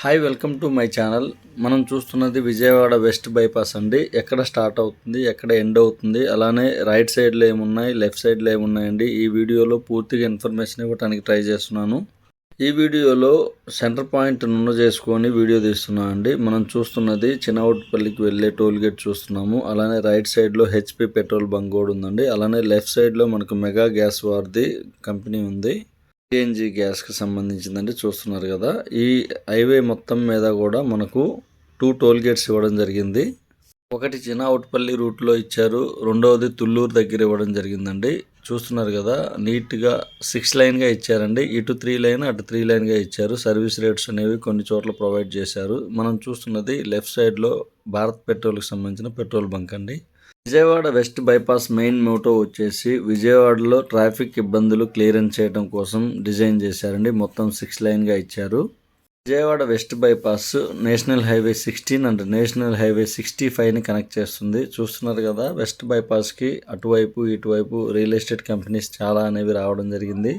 Hi welcome to my channel. మనం చూస్తున్నది Vijayawada west bypass అండి. ఎక్కడ స్టార్ట్ అవుతుంది, ఎక్కడ ఎండ్ అవుతుంది, అలానే రైట్ సైడ్లో ఏమున్నాయి, లెఫ్ట్ సైడ్లో ఏమున్నాయండి. ఈ వీడియోలో పూర్తిగా ఇన్ఫర్మేషన్ ఇవ్వడానికి ట్రై చేస్తున్నాను. ఈ వీడియోలో సెంటర్ పాయింట్ నున్న చేసుకొని వీడియో తీస్తున్నాను అండి. మనం చూస్తున్నది చిన్నవుట్పల్లికి వెళ్ళే టోల్ గేట్ చూస్తున్నాము. అలానే రైట్ సైడ్లో హెచ్పి పెట్రోల్ బంక్ కూడా ఉందండి. అలానే లెఫ్ట్ సైడ్లో మనకు మెగా గ్యాస్ వారిది కంపెనీ ఉంది. సిఎన్జి గ్యాస్కి సంబంధించిందండి. చూస్తున్నారు కదా, ఈ హైవే మొత్తం మీద కూడా మనకు 2 టోల్ గేట్స్ ఇవ్వడం జరిగింది. ఒకటి చిన్నవుట్పల్లి రూట్లో ఇచ్చారు, రెండవది తుళ్ళూరు దగ్గర ఇవ్వడం జరిగిందండి. చూస్తున్నారు కదా, నీట్గా 6 లైన్గా ఇచ్చారండి. ఇటు 3 లైన్, అటు 3 లైన్గా ఇచ్చారు. సర్వీస్ రేట్స్ అనేవి కొన్ని చోట్ల ప్రొవైడ్ చేశారు. మనం చూస్తున్నది లెఫ్ట్ సైడ్లో భారత్ పెట్రోల్కి సంబంధించిన పెట్రోల్ బంక్ అండి. Vijayawada west bypass main motto వచ్చేసి విజయవాడలో ట్రాఫిక్ ఇబ్బందులు క్లియరెన్స్ చేయడం కోసం డిజైన్ చేశారండి. మొత్తం 6 లైన్గా ఇచ్చారు. Vijayawada west bypass national highway 16 and national highway 65ని కనెక్ట్ చేస్తుంది. చూస్తున్నారు కదా, వెస్ట్ బైపాస్కి అటువైపు ఇటువైపు రియల్ ఎస్టేట్ కంపెనీస్ చాలా అనేవి రావడం జరిగింది.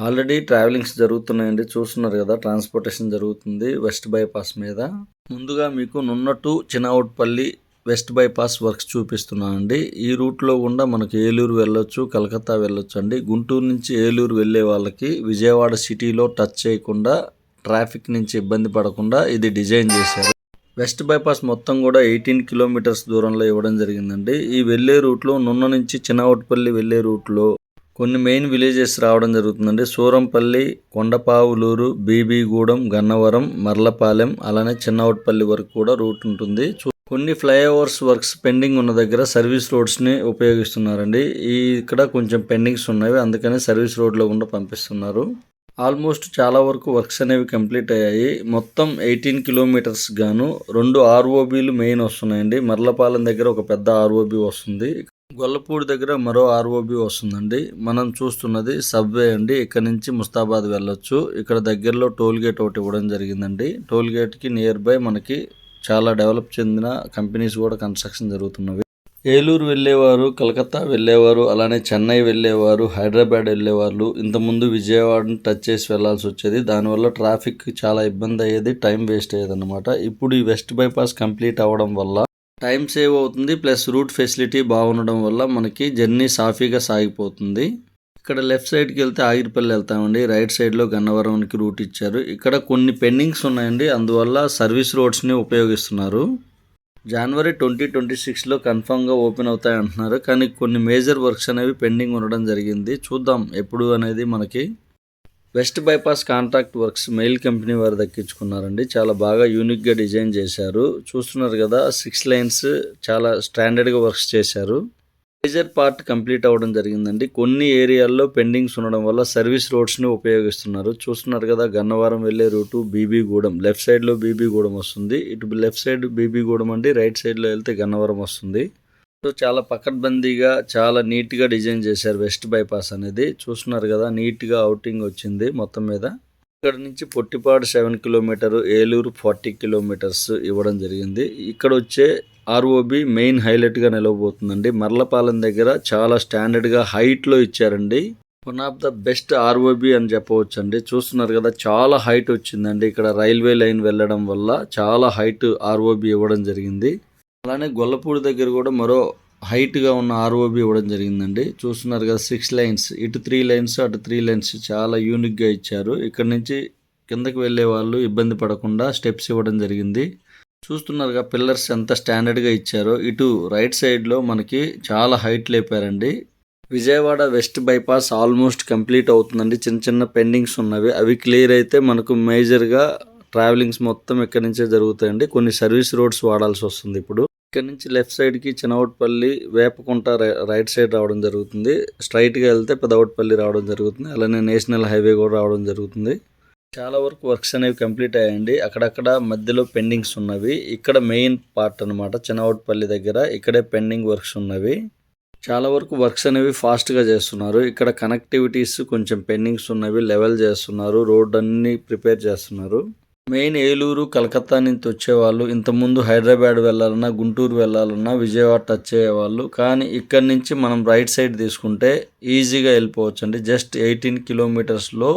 ఆల్రెడీ ట్రావెలింగ్స్ జరుగుతున్నాయండి. చూస్తున్నారు కదా, ట్రాన్స్పోర్టేషన్ జరుగుతుంది వెస్ట్ బైపాస్ మీద. ముందుగా మీకు నున్న టు చిన్నవుట్పల్లి వెస్ట్ బైపాస్ వర్క్స్ చూపిస్తున్నానండి. ఈ రూట్లో గుండా మనకు ఏలూరు వెళ్ళొచ్చు, కలకత్తా వెళ్ళొచ్చు అండి. గుంటూరు నుంచి ఏలూరు వెళ్ళే వాళ్ళకి విజయవాడ సిటీలో టచ్ చేయకుండా, ట్రాఫిక్ నుంచి ఇబ్బంది పడకుండా ఇది డిజైన్ చేశారు. వెస్ట్ బైపాస్ మొత్తం కూడా 18 కిలోమీటర్స్ దూరంలో ఇవ్వడం జరిగిందండి. ఈ వెళ్ళే రూట్లో నున్న నుంచి చిన్నవుట్పల్లి వెళ్ళే రూట్లో కొన్ని మెయిన్ విలేజెస్ రావడం జరుగుతుందండి. సూరంపల్లి, కొండపావులూరు, బీబీగూడెం, గన్నవరం, మర్లపాలెం, అలానే చిన్నవుట్పల్లి వరకు కూడా రూట్ ఉంటుంది. కొన్ని ఫ్లైఓవర్స్ వర్క్స్ పెండింగ్ ఉన్న దగ్గర సర్వీస్ రోడ్స్ని ఉపయోగిస్తున్నారండి. ఇక్కడ కొంచెం పెండింగ్స్ ఉన్నవి, అందుకని సర్వీస్ రోడ్లో కూడా పంపిస్తున్నారు. ఆల్మోస్ట్ చాలా వరకు వర్క్స్ అనేవి కంప్లీట్ అయ్యాయి. మొత్తం 18 కిలోమీటర్స్ గాను 2 ఆర్ఓబీలు మెయిన్ వస్తున్నాయండి. మర్లపాలెం దగ్గర ఒక పెద్ద ఆర్ఓబీ వస్తుంది, గొల్లపూడి దగ్గర మరో ఆర్ఓబీ వస్తుందండి. మనం చూస్తున్నది సబ్వే అండి. ఇక్కడ నుంచి ముస్తాబాద్ వెళ్ళొచ్చు. ఇక్కడ దగ్గరలో టోల్ గేట్ ఒకటి ఇవ్వడం జరిగిందండి. టోల్ గేట్కి నియర్ బై మనకి చాలా డెవలప్ చెందిన కంపెనీస్ కూడా కన్స్ట్రక్షన్ జరుగుతున్నవి. ఏలూరు వెళ్ళేవారు, కలకత్తా వెళ్ళేవారు, అలానే చెన్నై వెళ్ళేవారు, హైదరాబాద్ వెళ్ళేవాళ్ళు ఇంతకుముందు విజయవాడని టచ్ చేసి వెళ్లాల్సి వచ్చేది. దానివల్ల ట్రాఫిక్ చాలా ఇబ్బంది అయ్యేది, టైం వేస్ట్ అయ్యేది అనమాట. ఇప్పుడు ఈ వెస్ట్ బైపాస్ కంప్లీట్ అవ్వడం వల్ల టైం సేవ్ అవుతుంది, ప్లస్ రూట్ ఫెసిలిటీ బాగుండడం వల్ల మనకి జర్నీ సాఫీగా సాగిపోతుంది. ఇక్కడ లెఫ్ట్ సైడ్కి వెళ్తే ఆగిరిపల్లి వెళ్తామండి. రైట్ సైడ్లో గన్నవరంకి రూట్ ఇచ్చారు. ఇక్కడ కొన్ని పెండింగ్స్ ఉన్నాయండి, అందువల్ల సర్వీస్ రోడ్స్ని ఉపయోగిస్తున్నారు. జనవరి 2026లో కన్ఫామ్గా ఓపెన్ అవుతాయి అంటున్నారు, కానీ కొన్ని మేజర్ వర్క్స్ అనేవి పెండింగ్ ఉండడం జరిగింది. చూద్దాం ఎప్పుడు అనేది. మనకి west bypass contract works mail company వారు దక్కించుకున్నారండి. చాలా బాగా యూనిక్గా డిజైన్ చేశారు. చూస్తున్నారు కదా, 6 లైన్స్ చాలా స్టాండర్డ్గా వర్క్స్ చేశారు. మేజర్ పార్ట్ కంప్లీట్ అవ్వడం జరిగిందండి. కొన్ని ఏరియాల్లో పెండింగ్స్ ఉండడం వల్ల సర్వీస్ రోడ్స్ని ఉపయోగిస్తున్నారు. చూస్తున్నారు కదా, గన్నవరం వెళ్ళే రూటు బీబీగూడెం, లెఫ్ట్ సైడ్లో బీబీగూడెం వస్తుంది. ఇటు లెఫ్ట్ సైడ్ బీబీగూడెం అండి, రైట్ సైడ్లో వెళ్తే గన్నవరం వస్తుంది. సో చాలా పకడ్బందీగా చాలా నీట్గా డిజైన్ చేశారు వెస్ట్ బైపాస్ అనేది. చూస్తున్నారు కదా, నీట్గా అవుటింగ్ వచ్చింది మొత్తం మీద. ఇక్కడ నుంచి పొట్టిపాడు 7 కిలోమీటర్, ఏలూరు 40 కిలోమీటర్స్ ఇవ్వడం జరిగింది. ఇక్కడ వచ్చే ఆర్ఓబి మెయిన్ హైలైట్గా నిలవబోతుందండి. మర్లపాలెం దగ్గర చాలా స్టాండర్డ్గా హైట్లో ఇచ్చారండి. One of the best ROB అని చెప్పవచ్చండి. చూస్తున్నారు కదా, చాలా హైట్ వచ్చిందండి. ఇక్కడ రైల్వే లైన్ వెళ్ళడం వల్ల చాలా హైట్ ఆర్ఓబి ఇవ్వడం జరిగింది. అలానే గొల్లపూడి దగ్గర కూడా మరో హైట్గా ఉన్న ఆర్ఓబి ఇవ్వడం జరిగిందండి. చూస్తున్నారు కదా, 6 లైన్స్, ఇటు 3 లైన్స్, అటు 3 లైన్స్ చాలా యూనిక్గా ఇచ్చారు. ఇక్కడ నుంచి కిందకి వెళ్ళే వాళ్ళు ఇబ్బంది పడకుండా స్టెప్స్ ఇవ్వడం జరిగింది. చూస్తున్నారుగా పిల్లర్స్ ఎంత స్టాండర్డ్గా ఇచ్చారో. ఇటు రైట్ సైడ్లో మనకి చాలా హైట్ లేపారండి. Vijayawada west bypass almost complete అవుతుందండి. చిన్న చిన్న పెండింగ్స్ ఉన్నవి, అవి క్లియర్ అయితే మనకు మేజర్గా ట్రావెలింగ్స్ మొత్తం ఇక్కడ నుంచే జరుగుతాయండి. కొన్ని సర్వీస్ రోడ్స్ వాడాల్సి వస్తుంది. ఇప్పుడు ఇక్కడ నుంచి లెఫ్ట్ సైడ్కి చిన్నవుట్పల్లి, వేపకుంట రైట్ సైడ్ రావడం జరుగుతుంది. స్ట్రైట్గా వెళ్తే పెదవుట్పల్లి రావడం జరుగుతుంది. అలానే నేషనల్ హైవే కూడా రావడం జరుగుతుంది. చాలా వరకు వర్క్స్ అనేవి కంప్లీట్ అయ్యాయండి. అక్కడక్కడ మధ్యలో పెండింగ్స్ ఉన్నవి. ఇక్కడ మెయిన్ పార్ట్ అనమాట, చిన్నవుట్పల్లి దగ్గర ఇక్కడే పెండింగ్ వర్క్స్ ఉన్నవి. చాలా వరకు వర్క్స్ అనేవి ఫాస్ట్గా చేస్తున్నారు. ఇక్కడ కనెక్టివిటీస్ కొంచెం పెండింగ్స్ ఉన్నవి, లెవెల్ చేస్తున్నారు, రోడ్ అన్ని ప్రిపేర్ చేస్తున్నారు. మెయిన్ ఏలూరు, కలకత్తా నుంచి వచ్చేవాళ్ళు ఇంతకుముందు హైదరాబాద్ వెళ్ళాలన్నా, గుంటూరు వెళ్ళాలన్నా విజయవాడ టచ్ అయ్యేవాళ్ళు. కానీ ఇక్కడ నుంచి మనం రైట్ సైడ్ తీసుకుంటే ఈజీగా వెళ్ళిపోవచ్చు అండి. జస్ట్ 18 కిలోమీటర్స్లో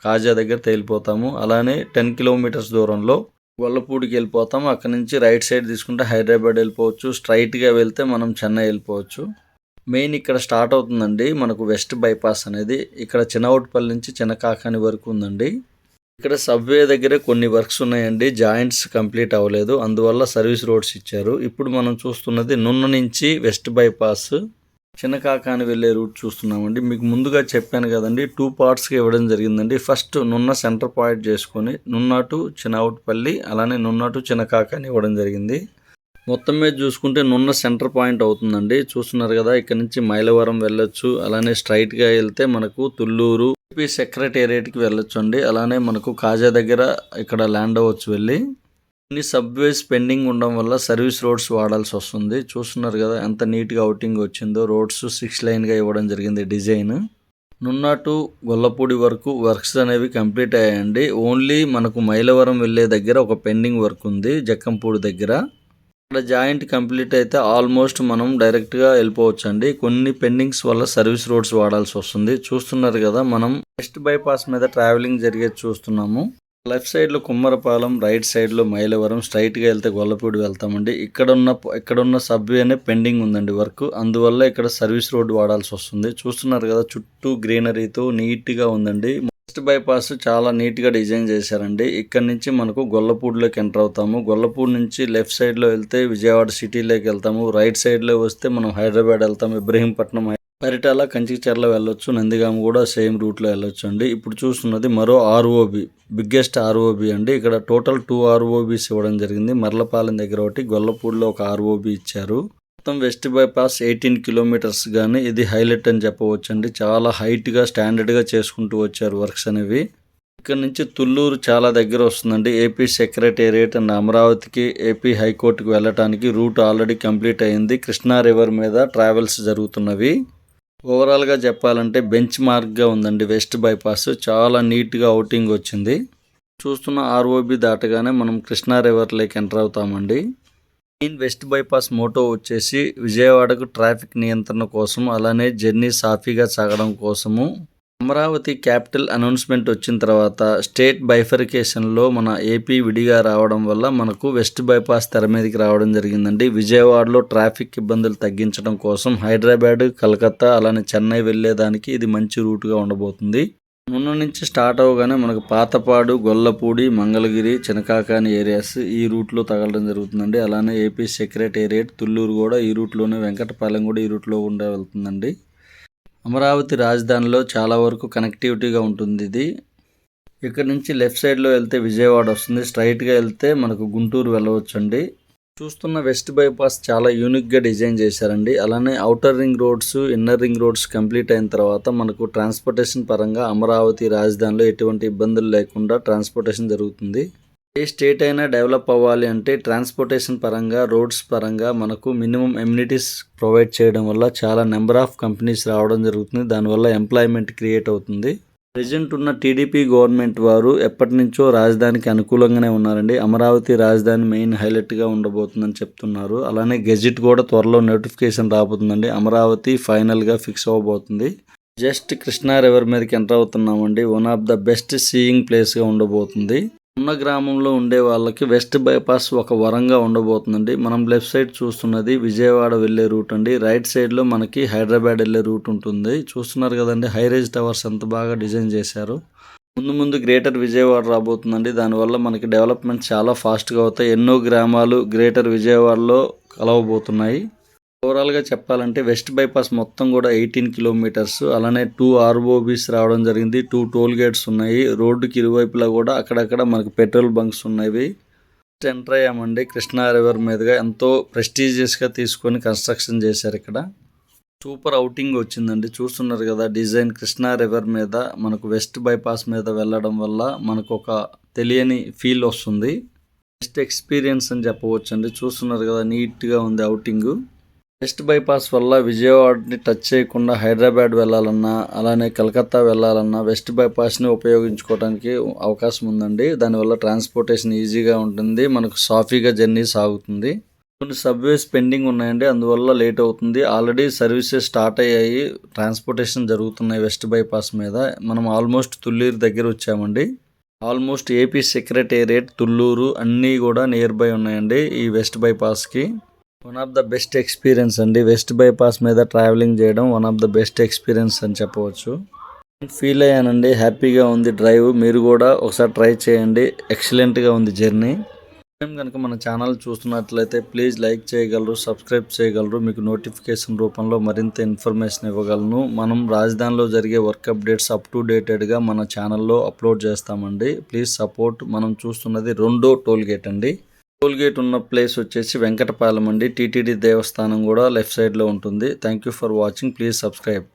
కాజా దగ్గర తేలిపోతాము. అలానే 10 కిలోమీటర్స్ దూరంలో గొల్లపూడికి వెళ్ళిపోతాం. అక్కడ నుంచి రైట్ సైడ్ తీసుకుంటే హైదరాబాద్ వెళ్ళిపోవచ్చు. స్ట్రైట్గా వెళ్తే మనం చెన్నై వెళ్ళిపోవచ్చు. మెయిన్ ఇక్కడ స్టార్ట్ అవుతుందండి మనకు వెస్ట్ బైపాస్ అనేది. ఇక్కడ చినౌట్పల్లి నుంచి చినకాకాని వరకు ఉందండి. ఇక్కడ సబ్వే దగ్గర కొన్ని వర్క్స్ ఉన్నాయండి. జాయింట్స్ కంప్లీట్ అవ్వలేదు, అందువల్ల సర్వీస్ రోడ్స్ ఇచ్చారు. ఇప్పుడు మనం చూస్తున్నది నున్న నుంచి వెస్ట్ బైపాస్ చినకాకాని వెళ్ళే రూట్ చూస్తున్నామండి. మీకు ముందుగా చెప్పాను కదండి, 2 పార్ట్స్గా ఇవ్వడం జరిగిందండి. ఫస్ట్ నున్న సెంటర్ పాయింట్ చేసుకొని నున్న టు చినౌట్పల్లి, అలానే నున్న టు చినకాకాని ఇవ్వడం జరిగింది. మొత్తం మీద చూసుకుంటే నున్న సెంటర్ పాయింట్ అవుతుందండి. చూస్తున్నారు కదా, ఇక్కడ నుంచి మైలవరం వెళ్ళొచ్చు. అలానే స్ట్రైట్గా వెళ్తే మనకు తుళ్ళూరు ఏపీ సెక్రటేరియట్కి వెళ్ళొచ్చు అండి. అలానే మనకు కాజా దగ్గర ఇక్కడ ల్యాండ్ అవ్వచ్చు వెళ్ళి. కొన్ని సబ్వేస్ పెండింగ్ ఉండడం వల్ల సర్వీస్ రోడ్స్ వాడాల్సి వస్తుంది. చూస్తున్నారు కదా ఎంత నీట్గా అవుటింగ్ వచ్చిందో. రోడ్స్ 6 లైన్గా ఇవ్వడం జరిగింది డిజైన్. నున్న టు గొల్లపూడి వరకు వర్క్స్ అనేవి కంప్లీట్ అయ్యాయండి. ఓన్లీ మనకు మైలవరం వెళ్ళే దగ్గర ఒక పెండింగ్ వర్క్ ఉంది జక్కంపూడి దగ్గర. ఇక్కడ జాయింట్ కంప్లీట్ అయితే ఆల్మోస్ట్ మనం డైరెక్ట్గా వెళ్ళిపోవచ్చు అండి. కొన్ని పెండింగ్స్ వల్ల సర్వీస్ రోడ్స్ వాడాల్సి వస్తుంది. చూస్తున్నారు కదా, మనం వెస్ట్ బైపాస్ మీద ట్రావెలింగ్ జరిగేది చూస్తున్నాము. లెఫ్ట్ సైడ్లో కుమ్మరపాలెం, రైట్ సైడ్లో మైలవరం, స్ట్రైట్గా వెళ్తే గొల్లపూడి వెళ్తామండి. ఇక్కడున్న సబ్వేనే పెండింగ్ ఉందండి వర్క్, అందువల్ల ఇక్కడ సర్వీస్ రోడ్ వాడాల్సి వస్తుంది. చూస్తున్నారు కదా, చుట్టూ గ్రీనరీతో నీట్గా ఉందండి. వెస్ట్ బైపాస్ చాలా నీట్గా డిజైన్ చేశారండి. ఇక్కడ నుంచి మనకు గొల్లపూడిలోకి ఎంటర్ అవుతాము. గొల్లపూడి నుంచి లెఫ్ట్ సైడ్లో వెళ్తే విజయవాడ సిటీలోకి వెళ్తాము. రైట్ సైడ్లో వస్తే మనం హైదరాబాద్ వెళ్తాము. ఇబ్రహీంపట్నం, పరిటాల, కంచిచర్ల వెళ్ళొచ్చు. నందిగామ కూడా సేమ్ రూట్లో వెళ్ళొచ్చు అండి. ఇప్పుడు చూస్తున్నది మరో ఆర్ఓబి, బిగ్గెస్ట్ ఆర్ఓబి అండి. ఇక్కడ టోటల్ 2 ఆర్ఓబిస్ ఇవ్వడం జరిగింది. మర్లపాలెం దగ్గర ఒకటి, గొల్లపూడిలో ఒక ఆర్ఓబి ఇచ్చారు. మొత్తం వెస్ట్ బైపాస్ 18 కిలోమీటర్స్ కానీ ఇది హైలైట్ అని చెప్పవచ్చు అండి. చాలా హైట్గా స్టాండర్డ్గా చేసుకుంటూ వచ్చారు వర్క్స్ అనేవి. ఇక్కడ నుంచి తుళ్ళూరు చాలా దగ్గర వస్తుందండి. ఏపీ సెక్రటేరియట్ అండ్ అమరావతికి, ఏపీ హైకోర్టుకి వెళ్ళటానికి రూట్ ఆల్రెడీ కంప్లీట్ అయింది. కృష్ణా రివర్ మీద ట్రావెల్స్ జరుగుతున్నవి. ఓవరాల్గా చెప్పాలంటే బెంచ్ మార్క్గా ఉందండి వెస్ట్ బైపాస్. చాలా నీట్గా అవుటింగ్ వచ్చింది. చూస్తున్న ఆర్ఓబి దాటగానే మనం కృష్ణా రివర్ లేక్ ఎంటర్ అవుతామండి. మెయిన్ వెస్ట్ బైపాస్ మోటో వచ్చేసి విజయవాడకు ట్రాఫిక్ నియంత్రణ కోసం, అలానే జర్నీ సాఫీగా సాగడం కోసము. అమరావతి క్యాపిటల్ అనౌన్స్మెంట్ వచ్చిన తర్వాత స్టేట్ బైఫర్కేషన్లో మన ఏపీ విడిగా రావడం వల్ల మనకు వెస్ట్ బైపాస్ తెర మీదకి రావడం జరిగిందండి. విజయవాడలో ట్రాఫిక్ ఇబ్బందులు తగ్గించడం కోసం హైదరాబాద్, కలకత్తా, అలానే చెన్నై వెళ్ళేదానికి ఇది మంచి రూట్గా ఉండబోతుంది. నున్న నుంచి స్టార్ట్ అవగానే మనకు పాతపాడు, గొల్లపూడి, మంగళగిరి, చినకాకాని ఏరియాస్ ఈ రూట్లో తగలడం జరుగుతుందండి. అలానే ఏపీ సెక్రటేరియట్, తుళ్ళూరు కూడా ఈ రూట్లోనే, వెంకటపాలెం కూడా ఈ రూట్లో గుండా వెళ్తుందండి. అమరావతి రాజధానిలో చాలా వరకు కనెక్టివిటీగా ఉంటుంది ఇది. ఇక్కడ నుంచి లెఫ్ట్ సైడ్లో వెళ్తే విజయవాడ వస్తుంది. స్ట్రైట్గా వెళ్తే మనకు గుంటూరు వెళ్ళవచ్చు అండి. చూస్తున్న వెస్ట్ బైపాస్ చాలా యూనిక్గా డిజైన్ చేశారండి. అలానే outer ring roads, inner ring roads complete అయిన తర్వాత మనకు ట్రాన్స్పోర్టేషన్ పరంగా అమరావతి రాజధానిలో ఎటువంటి ఇబ్బందులు లేకుండా ట్రాన్స్పోర్టేషన్ జరుగుతుంది. ఏ స్టేట్ అయినా డెవలప్ అవ్వాలి అంటే ట్రాన్స్పోర్టేషన్ పరంగా, రోడ్స్ పరంగా మనకు మినిమం ఎమ్యూనిటీస్ ప్రొవైడ్ చేయడం వల్ల చాలా నెంబర్ ఆఫ్ కంపెనీస్ రావడం జరుగుతుంది. దానివల్ల ఎంప్లాయ్మెంట్ క్రియేట్ అవుతుంది. ప్రెజెంట్ ఉన్న టీడీపీ గవర్నమెంట్ వారు ఎప్పటి నుంచో రాజధానికి అనుకూలంగానే ఉన్నారండి. అమరావతి రాజధాని మెయిన్ హైలైట్గా ఉండబోతుందని చెప్తున్నారు. అలానే గెజిట్ కూడా త్వరలో నోటిఫికేషన్ రాబోతుందండి. అమరావతి ఫైనల్గా ఫిక్స్ అవ్వబోతుంది. జస్ట్ కృష్ణా రివర్ మీదకి ఎంటర్ అవుతున్నామండి. One of the best seeing ప్లేస్గా ఉండబోతుంది. ఉన్న గ్రామంలో ఉండే వాళ్ళకి వెస్ట్ బైపాస్ ఒక వరంగా ఉండబోతుందండి. మనం లెఫ్ట్ సైడ్ చూస్తున్నది విజయవాడ వెళ్ళే రూట్ అండి. రైట్ సైడ్లో మనకి హైదరాబాద్ వెళ్ళే రూట్ ఉంటుంది. చూస్తున్నారు కదండి, హైరేజ్ టవర్స్ ఎంత బాగా డిజైన్ చేశారు. ముందు గ్రేటర్ విజయవాడ రాబోతుందండి. దానివల్ల మనకి డెవలప్మెంట్ చాలా ఫాస్ట్గా అవుతాయి. ఎన్నో గ్రామాలు గ్రేటర్ విజయవాడలో కలవబోతున్నాయి. ఓవరాల్గా చెప్పాలంటే వెస్ట్ బైపాస్ మొత్తం కూడా 18 కిలోమీటర్స్, అలానే 2 ఆర్ఓబీస్ రావడం జరిగింది. 2 టోల్ గేట్స్ ఉన్నాయి. రోడ్డుకి ఇరువైపులా కూడా అక్కడక్కడ మనకు పెట్రోల్ బంక్స్ ఉన్నాయి. ఎంటర్ అయ్యామండి కృష్ణా రివర్ మీదుగా. ఎంతో ప్రెస్టీజియస్గా తీసుకొని కన్స్ట్రక్షన్ చేశారు. ఇక్కడ సూపర్ అవుటింగ్ వచ్చిందండి. చూస్తున్నారు కదా డిజైన్. కృష్ణా రివర్ మీద మనకు వెస్ట్ బైపాస్ మీద వెళ్ళడం వల్ల మనకు ఒక తెలియని ఫీల్ వస్తుంది. బెస్ట్ ఎక్స్పీరియన్స్ అని చెప్పవచ్చు అండి. చూస్తున్నారు కదా నీట్గా ఉంది అవుటింగ్. వెస్ట్ బైపాస్ వల్ల విజయవాడని టచ్ చేయకుండా హైదరాబాద్ వెళ్ళాలన్నా, అలానే కలకత్తా వెళ్ళాలన్నా వెస్ట్ బైపాస్ని ఉపయోగించుకోవడానికి అవకాశం ఉందండి. దానివల్ల ట్రాన్స్పోర్టేషన్ ఈజీగా ఉంటుంది. మనకు సాఫీగా జర్నీ సాగుతుంది. కొన్ని సబ్వేస్ పెండింగ్ ఉన్నాయండి, అందువల్ల లేట్ అవుతుంది. ఆల్రెడీ సర్వీసెస్ స్టార్ట్ అయ్యాయి, ట్రాన్స్పోర్టేషన్ జరుగుతున్నాయి వెస్ట్ బైపాస్ మీద. మనం ఆల్మోస్ట్ తుళ్ళూరు దగ్గర వచ్చామండి. ఆల్మోస్ట్ ఏపీ సెక్రటేరియట్, తుళ్ళూరు అన్నీ కూడా నియర్ బై ఉన్నాయండి ఈ వెస్ట్ బైపాస్కి. One of the best experience అండి, వెస్ట్ బైపాస్ మీద ట్రావెలింగ్ చేయడం one of the best experience అని చెప్పవచ్చు. ఫీల్ అయ్యానండి, హ్యాపీగా ఉంది డ్రైవ్. మీరు కూడా ఒకసారి ట్రై చేయండి, ఎక్సలెంట్గా ఉంది జర్నీ. కనుక మన ఛానల్ చూస్తున్నట్లయితే ప్లీజ్ లైక్ చేయగలరు, సబ్స్క్రైబ్ చేయగలరు. మీకు నోటిఫికేషన్ రూపంలో మరింత ఇన్ఫర్మేషన్ ఇవ్వగలను. మనం రాజధానిలో జరిగే వర్క్ అప్డేట్స్ అప్ టు డేటెడ్గా మన ఛానల్లో అప్లోడ్ చేస్తామండి. Please support. మనం చూస్తున్నది 2వ టోల్ గేట్ అండి. టోల్ గేట్ ఉన్న ప్లేస్ వచ్చేసి వెంకటపాలెం అండి. టీటీడీ దేవస్థానం కూడా లెఫ్ట్ సైడ్లో ఉంటుంది. Thank you for watching. Please subscribe.